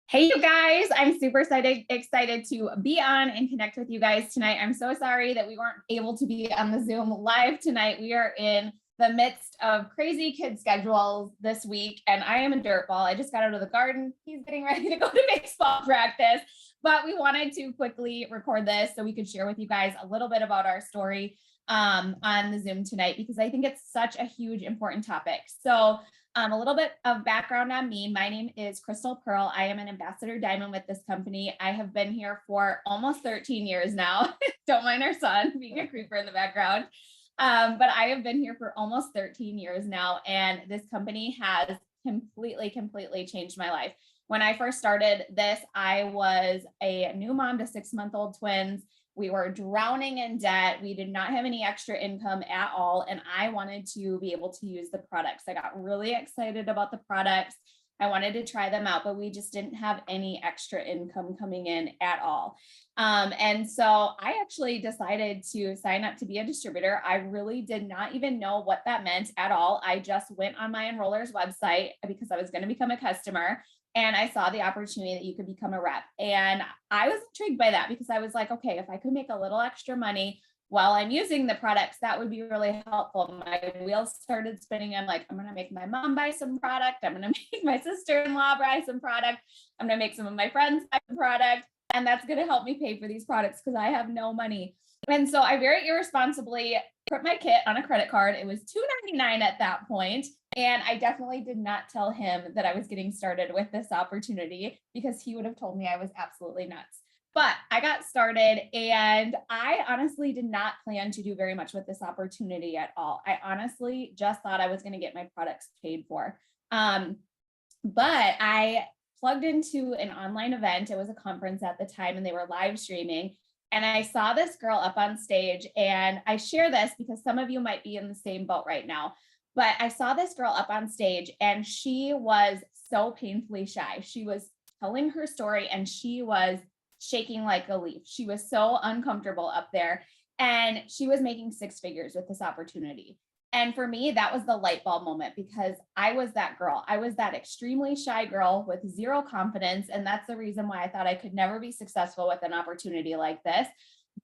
Hey, you guys, I'm super excited to be on and connect with you guys tonight. I'm so sorry that we weren't able to be on the Zoom live tonight. We are in the midst of crazy kid schedules this week, and I am a dirtball. I just got out of the garden. He's getting ready to go to baseball practice, but we wanted to quickly record this so we could share with you guys a little bit about our story on the Zoom tonight, because I think it's such a huge, important topic. So a little bit of background on me. My name is Krystal Pearl. I am an ambassador diamond with this company. I have been here for almost 13 years now. Don't mind our son being a creeper in the background. But I have been here for almost 13 years now. And this company has completely changed my life. When I first started this, I was a new mom to 6-month-old twins. We were drowning in debt. We did not have any extra income at all. And I wanted to be able to use the products. I got really excited about the products. I wanted to try them out, but we just didn't have any extra income coming in at all. And so I actually decided to sign up to be a distributor. I really did not even know what that meant at all. I just went on my enroller's website because I was going to become a customer. And I saw the opportunity that you could become a rep. And I was intrigued by that because I was like, okay, if I could make a little extra money while I'm using the products, that would be really helpful. My wheels started spinning. I'm like, I'm going to make my mom buy some product. I'm going to make my sister-in-law buy some product. I'm going to make some of my friends buy some product. And that's going to help me pay for these products because I have no money. And so I very irresponsibly put my kit on a credit card. It was $2.99 at that point. And I definitely did not tell him that I was getting started with this opportunity because he would have told me I was absolutely nuts. But I got started and I honestly did not plan to do very much with this opportunity at all. I honestly just thought I was going to get my products paid for. But I plugged into an online event. It was a conference at the time and they were live streaming. And I saw this girl up on stage, and I share this because some of you might be in the same boat right now. But I saw this girl up on stage and she was so painfully shy. She was telling her story and she was shaking like a leaf. She was so uncomfortable up there and she was making 6 figures with this opportunity. And for me, that was the light bulb moment because I was that girl. I was that extremely shy girl with zero confidence. And that's the reason why I thought I could never be successful with an opportunity like this.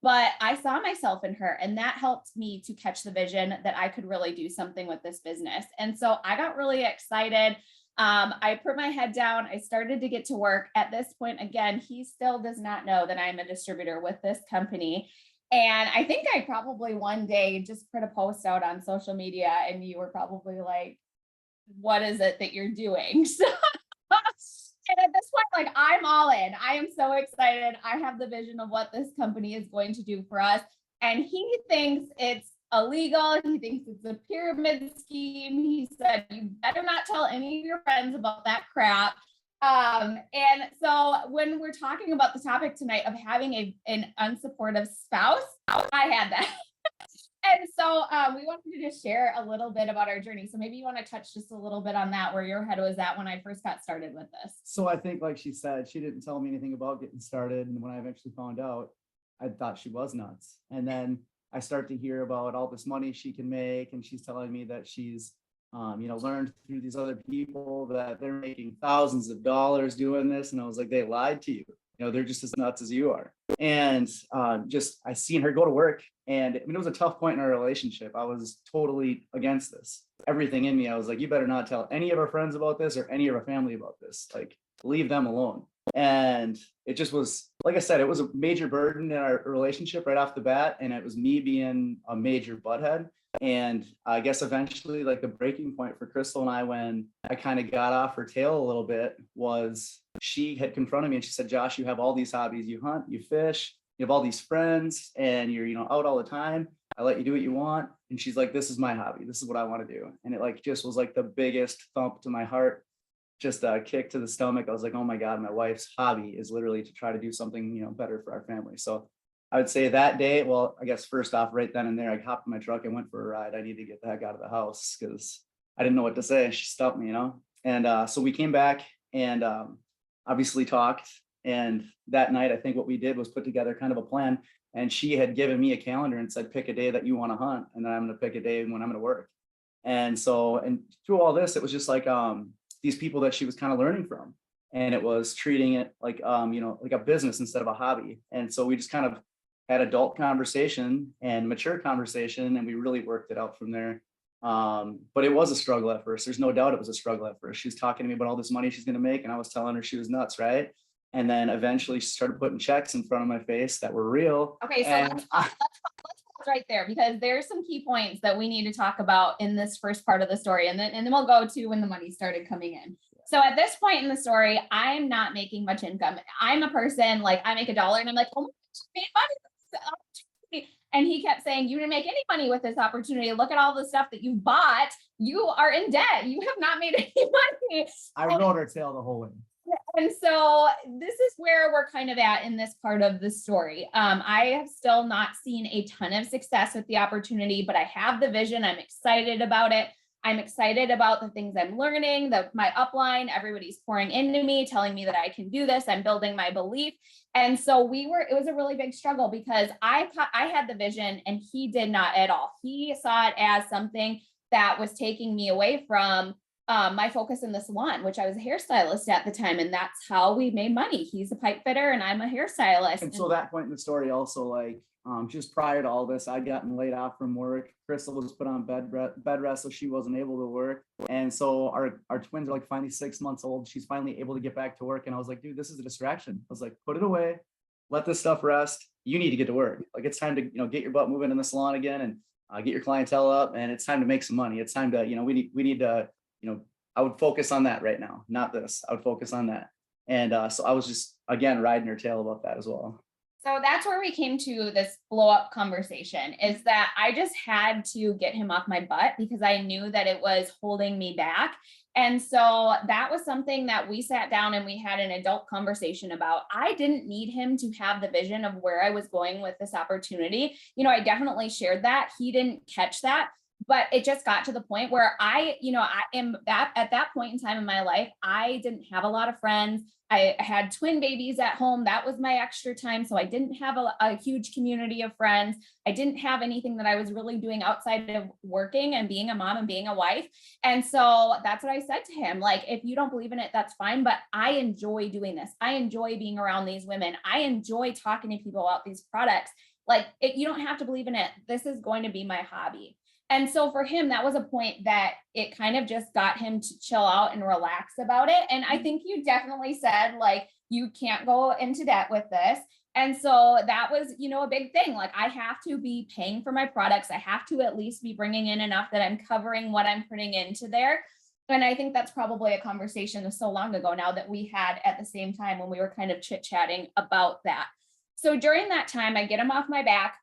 But I saw myself in her, and that helped me to catch the vision that I could really do something with this business. And so I got really excited. I put my head down. I started to get to work. At this point, again, he still does not know that I'm a distributor with this company. And I think I probably one day just put a post out on social media, and you were probably like, what is it that you're doing? So and at this point, like I'm all in. I am so excited. I have the vision of what this company is going to do for us. And he thinks it's illegal. He thinks it's a pyramid scheme. He said, you better not tell any of your friends about that crap. And so when we're talking about the topic tonight of having an unsupportive spouse, I had that. And so we wanted to just share a little bit about our journey. So maybe you want to touch just a little bit on that, where your head was at when I first got started with this. So I think, like she said, she didn't tell me anything about getting started. And when I eventually found out, I thought she was nuts. And then I start to hear about all this money she can make. And she's telling me that she's, learned through these other people that they're making thousands of dollars doing this. And I was like, they lied to you. They're just as nuts as you are. And I seen her go to work. And it was a tough point in our relationship. I was totally against this. Everything in me, I was like, you better not tell any of our friends about this or any of our family about this. Like, leave them alone. And it just was, like I said, it was a major burden in our relationship right off the bat. And it was me being a major butthead. And I guess eventually, like, the breaking point for Krystal and I, when I kind of got off her tail a little bit, was she had confronted me and she said, Josh, you have all these hobbies. You hunt, you fish, you have all these friends, and you're, out all the time. I let you do what you want. And she's like, this is my hobby. This is what I want to do. And it just was like the biggest thump to my heart, just a kick to the stomach. I was like, oh my God, my wife's hobby is literally to try to do something, better for our family. So I would say that day, well, I guess first off, right then and there, I hopped in my truck and went for a ride. I needed to get the heck out of the house because I didn't know what to say. She stopped me, And so we came back and obviously talked. And that night, I think what we did was put together kind of a plan. And she had given me a calendar and said, pick a day that you want to hunt. And then I'm going to pick a day when I'm going to work. And so, and through all this, it was just like these people that she was kind of learning from. and it was treating it like, like a business instead of a hobby. And so we just kind of had adult conversation and mature conversation, and we really worked it out from there. But it was a struggle at first. There's no doubt it was a struggle at first. She was talking to me about all this money she's going to make, and I was telling her she was nuts, right? And then eventually she started putting checks in front of my face that were real. Okay, so let's pause right there, because there's some key points that we need to talk about in this first part of the story, and then we'll go to when the money started coming in. So at this point in the story, I'm not making much income. I'm a person, like, I make $1 and I'm like, oh my gosh, I made money with this opportunity. And he kept saying, you didn't make any money with this opportunity. Look at all the stuff that you bought. You are in debt. You have not made any money. I rode her tail the whole way. And so this is where we're kind of at in this part of the story. I have still not seen a ton of success with the opportunity, but I have the vision. I'm excited about it. I'm excited about the things I'm learning, my upline, everybody's pouring into me, telling me that I can do this. I'm building my belief. And so it was a really big struggle, because I had the vision and he did not at all. He saw it as something that was taking me away from my focus in the salon, which I was a hairstylist at the time. And that's how we made money. He's a pipe fitter and I'm a hairstylist. And so that point in the story also, like, just prior to all this, I'd gotten laid off from work. Krystal was put on bed rest, so she wasn't able to work. And so our twins are like finally 6 months old. She's finally able to get back to work. And I was like, dude, this is a distraction. I was like, put it away, let this stuff rest. You need to get to work. Like, it's time to, get your butt moving in the salon again and get your clientele up. And it's time to make some money. It's time to, we need to, I would focus on that right now, not this. I would focus on that. And so I was just, again, riding her tail about that as well. So that's where we came to this blow up conversation, is that I just had to get him off my butt, because I knew that it was holding me back. And so that was something that we sat down and we had an adult conversation about. I didn't need him to have the vision of where I was going with this opportunity. I definitely shared that. He didn't catch that. But it just got to the point where I am at that point in time in my life, I didn't have a lot of friends. I had twin babies at home. That was my extra time. So I didn't have a huge community of friends. I didn't have anything that I was really doing outside of working and being a mom and being a wife. And so that's what I said to him. Like, if you don't believe in it, that's fine. But I enjoy doing this. I enjoy being around these women. I enjoy talking to people about these products. Like, you don't have to believe in it. This is going to be my hobby. And so for him, that was a point that it kind of just got him to chill out and relax about it. And I think you definitely said, like, you can't go into debt with this. And so that was, a big thing. Like, I have to be paying for my products. I have to at least be bringing in enough that I'm covering what I'm putting into there. And I think that's probably a conversation so long ago now that we had at the same time when we were kind of chit-chatting about that. So during that time, I get him off my back.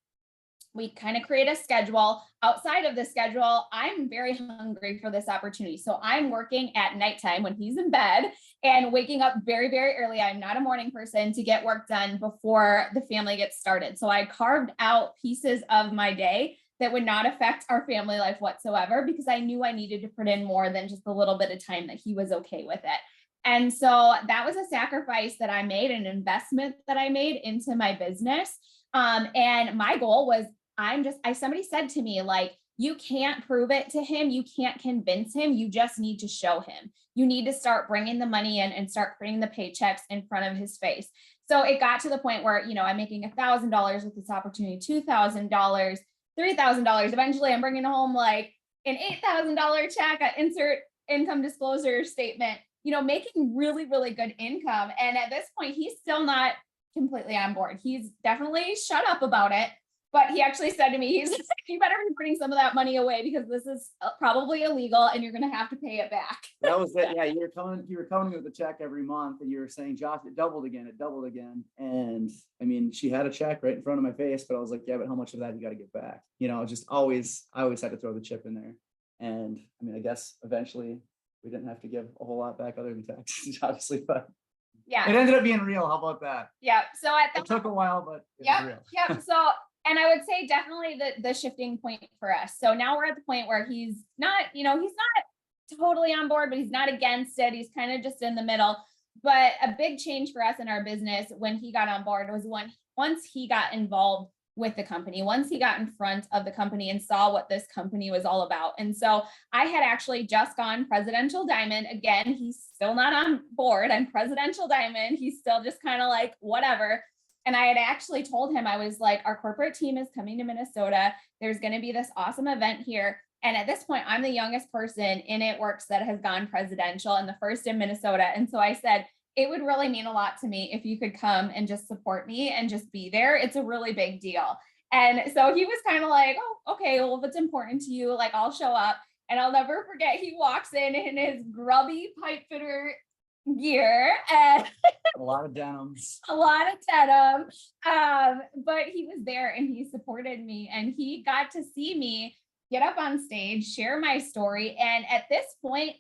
We kind of create a schedule. Outside of the schedule, I'm very hungry for this opportunity. So I'm working at nighttime when he's in bed and waking up very, very early. I'm not a morning person, to get work done before the family gets started. So I carved out pieces of my day that would not affect our family life whatsoever, because I knew I needed to put in more than just a little bit of time that he was okay with it. And so that was a sacrifice that I made, an investment that I made into my business. And my goal was, somebody said to me, like, you can't prove it to him. You can't convince him. You just need to show him. You need to start bringing the money in and start putting the paychecks in front of his face. So it got to the point where, I'm making $1,000 with this opportunity, $2,000, $3,000. Eventually I'm bringing home like an $8,000 check, an insert income disclosure statement, making really, really good income. And at this point, he's still not completely on board. He's definitely shut up about it. But he actually said to me, he's like, you better be putting some of that money away, because this is probably illegal and you're going to have to pay it back. That was it. Yeah. You were coming with a check every month and you were saying, Josh, it doubled again. And I mean, she had a check right in front of my face, but I was like, yeah, but how much of that you got to get back? I always had to throw the chip in there. And I mean, I guess eventually we didn't have to give a whole lot back other than taxes, obviously, but yeah, it ended up being real. How about that? Yeah. So it took a while, but it was real. Yep. So, and I would say definitely the shifting point for us. So now we're at the point where he's not, he's not totally on board, but he's not against it. He's kind of just in the middle. But a big change for us in our business when he got on board was once he got involved with the company, once he got in front of the company and saw what this company was all about. And so I had actually just gone Presidential Diamond. Again, he's still not on board. I'm Presidential Diamond. He's still just kind of like, whatever. And I had actually told him, I was like, our corporate team is coming to Minnesota. There's going to be this awesome event here. And at this point, I'm the youngest person in It Works that has gone presidential and the first in Minnesota. And so I said, it would really mean a lot to me if you could come and just support me and just be there. It's a really big deal. And so he was kind of like, oh, okay, well, if it's important to you, like I'll show up. And I'll never forget, he walks in his grubby pipe fitter gear and A lot of denims. a lot of denim. But he was there and he supported me and he got to see me get up on stage, share my story. And at this point,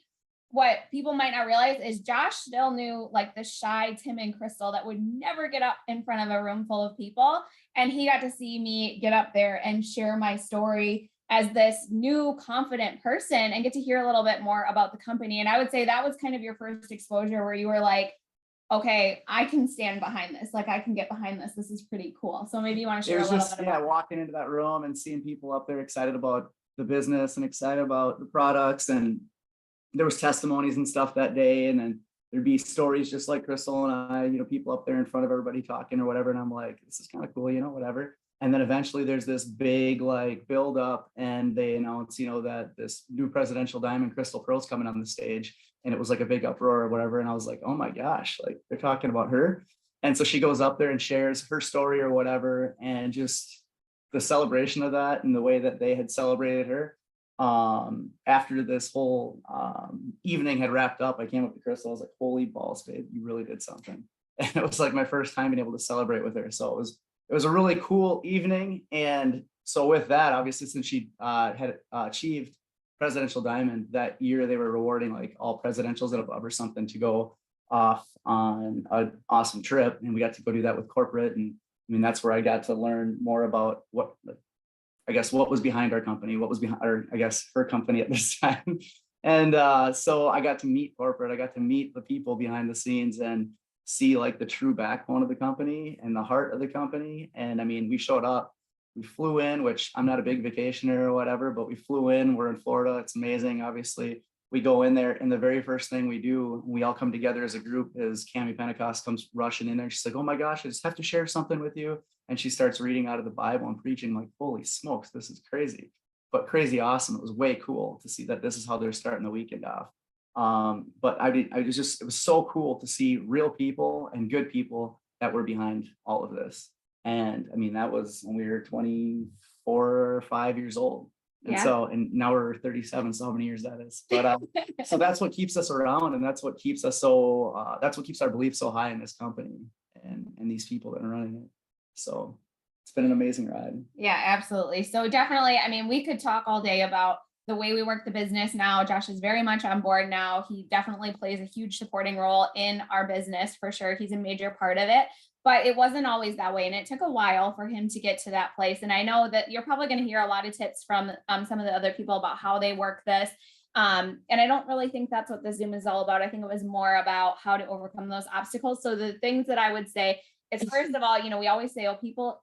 what people might not realize is Josh still knew like the shy Tim and Krystal that would never get up in front of a room full of people. And he got to see me get up there and share my story as this new confident person and get to hear a little bit more about the company. And I would say that was kind of your first exposure where you were like, okay, I can stand behind this. Like I can get behind this. This is pretty cool. So maybe you want to share It was a little just, bit yeah, about walking into that room and seeing people up there excited about the business and excited about the products. And there was testimonies and stuff that day. And then there'd be stories just like Krystal and I, you know, people up there in front of everybody talking or whatever. And I'm like, this is kind of cool, you know, whatever. And then eventually there's this big like build up and they announce, you know, that this new Presidential Diamond Krystal Pearl's coming on the stage. And it was like a big uproar or whatever. And I was like, oh my gosh, like they're talking about her. And so she goes up there and shares her story or whatever. And just the celebration of that and the way that they had celebrated her. After this whole evening had wrapped up, I came up to Krystal. I was like, holy balls, babe, you really did something. And it was like my first time being able to celebrate with her. So it was a really cool evening. And so with that, obviously, since she had achieved Presidential Diamond that year, they were rewarding like all presidentials and above or something to go off on an awesome trip. And we got to go do that with corporate. And I mean, that's where I got to learn more about what was behind our company, what was behind, or I guess her company at this time. And so I got to meet corporate, I got to meet the people behind the scenes and see like the true backbone of the company and the heart of the company. And I mean, we showed up, we flew in, which I'm not a big vacationer or whatever, but we flew in, we're in Florida. It's amazing. Obviously we go in there and the very first thing we do, we all come together as a group, is Cami Pentecost comes rushing in there. She's like, oh my gosh, I just have to share something with you. And she starts reading out of the Bible and preaching like, holy smokes, this is crazy, but crazy awesome. It was way cool to see that this is how they're starting the weekend off. But it was so cool to see real people and good people that were behind all of this. And I mean, that was when we were 24 or 5 years old. And Yeah. and now we're 37, so how many years that is. But so that's what keeps us around, and that's what keeps us that's what keeps our belief so high in this company and these people that are running it. So it's been an amazing ride. Yeah, absolutely. So definitely, I mean, we could talk all day about the way we work the business now. Josh is very much on board now. He definitely plays a huge supporting role in our business for sure. He's a major part of it, but it wasn't always that way. And it took a while for him to get to that place. And I know that you're probably going to hear a lot of tips from some of the other people about how they work this. And I don't really think that's what the Zoom is all about. I think it was more about how to overcome those obstacles. So the things that I would say is, first of all, you know, we always say, oh,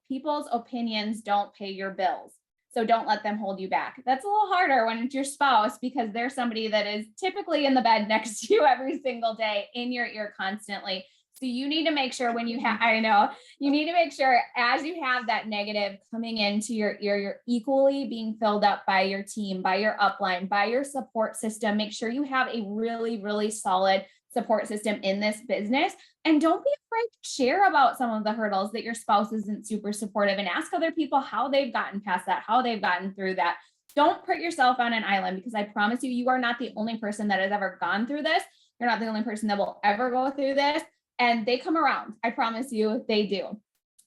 people's opinions don't pay your bills. So don't let them hold you back. That's a little harder when it's your spouse, because they're somebody that is typically in the bed next to you every single day, in your ear constantly. So you need to make sure when you have, you need to make sure as you have that negative coming into your ear, you're equally being filled up by your team, by your upline, by your support system. Make sure you have a really, really solid support system in this business. And don't be afraid to share about some of the hurdles that your spouse isn't super supportive, and ask other people how they've gotten past that, how they've gotten through that. Don't put yourself on an island, because I promise you, you are not the only person that has ever gone through this. You're not the only person that will ever go through this. And they come around. I promise you they do.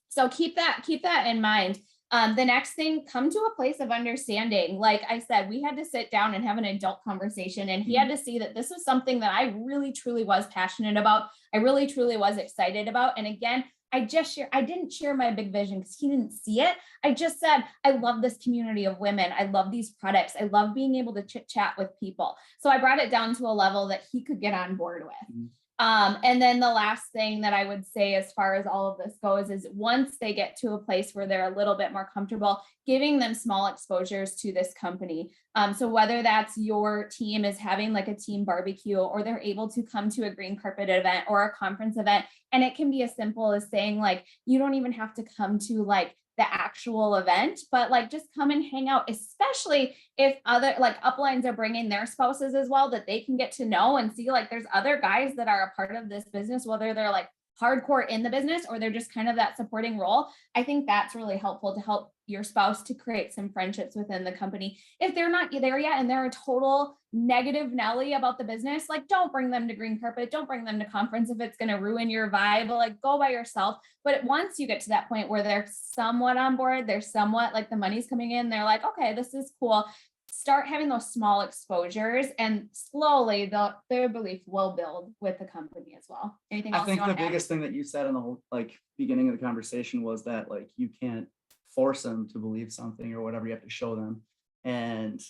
So keep that in mind. The next thing, come to a place of understanding. Like I said, we had to sit down and have an adult conversation, and he had to see that this was something that I really, truly was passionate about. I really, truly was excited about. And again, I didn't share my big vision because he didn't see it. I just said, I love this community of women. I love these products. I love being able to chit chat with people. So I brought it down to a level that he could get on board with. Mhm. And then the last thing that I would say as far as all of this goes is once they get to a place where they're a little bit more comfortable, giving them small exposures to this company. So whether that's your team is having like a team barbecue, or they're able to come to a green carpet event or a conference event, and it can be as simple as saying like, you don't even have to come to like the actual event, but like just come and hang out, especially if other like uplines are bringing their spouses as well, that they can get to know and see like there's other guys that are a part of this business, whether they're like hardcore in the business or they're just kind of that supporting role. I think that's really helpful to help your spouse to create some friendships within the company. If they're not there yet and they're a total negative Nelly about the business, like don't bring them to green carpet, don't bring them to conference if it's going to ruin your vibe, like go by yourself. But once you get to that point where they're somewhat on board, they're somewhat like the money's coming in, they're like, okay, this is cool. Start having those small exposures and slowly their belief will build with the company as well. Anything else? I think the biggest thing that you said in the whole like beginning of the conversation was that like you can't force them to believe something or whatever, you have to show them. And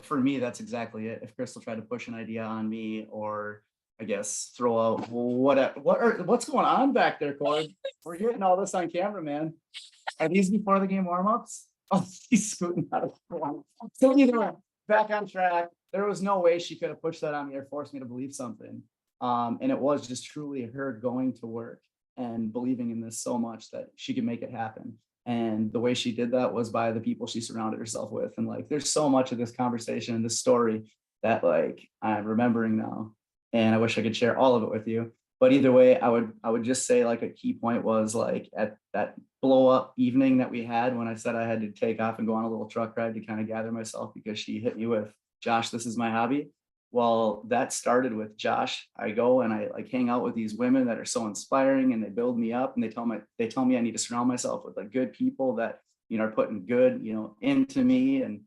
for me, that's exactly it. If Krystal tried to push an idea on me, or I guess throw out what's going on back there, Corey? We're getting all this on camera, man. Are these before the game warm-ups? Oh, he's scooting out of the front. So either way, back on track. There was no way she could have pushed that on me or forced me to believe something. And it was just truly her going to work and believing in this so much that she could make it happen. And the way she did that was by the people she surrounded herself with. And like, there's so much of this conversation and this story that like I'm remembering now. And I wish I could share all of it with you. But either way, I would just say like a key point was like at that blow up evening that we had when I said I had to take off and go on a little truck ride to kind of gather myself because she hit me with, Josh, this is my hobby. Well, that started with Josh. I go and I like hang out with these women that are so inspiring and they build me up and they tell me I need to surround myself with like good people that, you know, are putting good, you know, into me and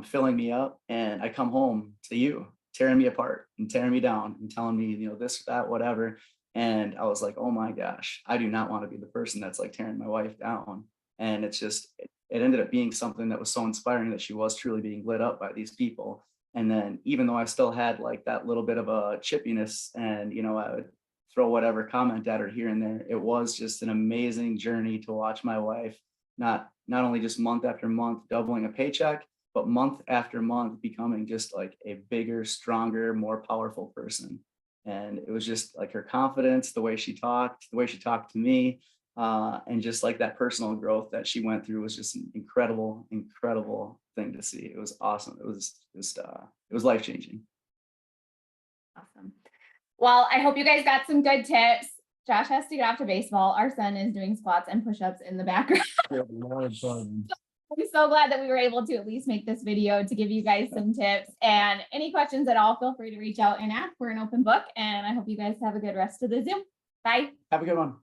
filling me up. And I come home to you tearing me apart and tearing me down and telling me, you know, this, that, whatever. And I was like, oh my gosh, I do not want to be the person that's like tearing my wife down. And it's just, it ended up being something that was so inspiring that she was truly being lit up by these people. And then even though I still had like that little bit of a chippiness and, you know, I would throw whatever comment at her here and there, it was just an amazing journey to watch my wife, not only just month after month doubling a paycheck, but month after month becoming just like a bigger, stronger, more powerful person. And it was just like her confidence, the way she talked to me, and just like that personal growth that she went through was just an incredible thing to see. It was awesome. It was just it was life-changing. Awesome. Well, I hope you guys got some good tips. Josh has to get off to baseball. Our son is doing squats and push-ups in the background. I'm so glad that we were able to at least make this video to give you guys some tips. And any questions at all, feel free to reach out and ask. We're an open book. And I hope you guys have a good rest of the Zoom. Bye. Have a good one.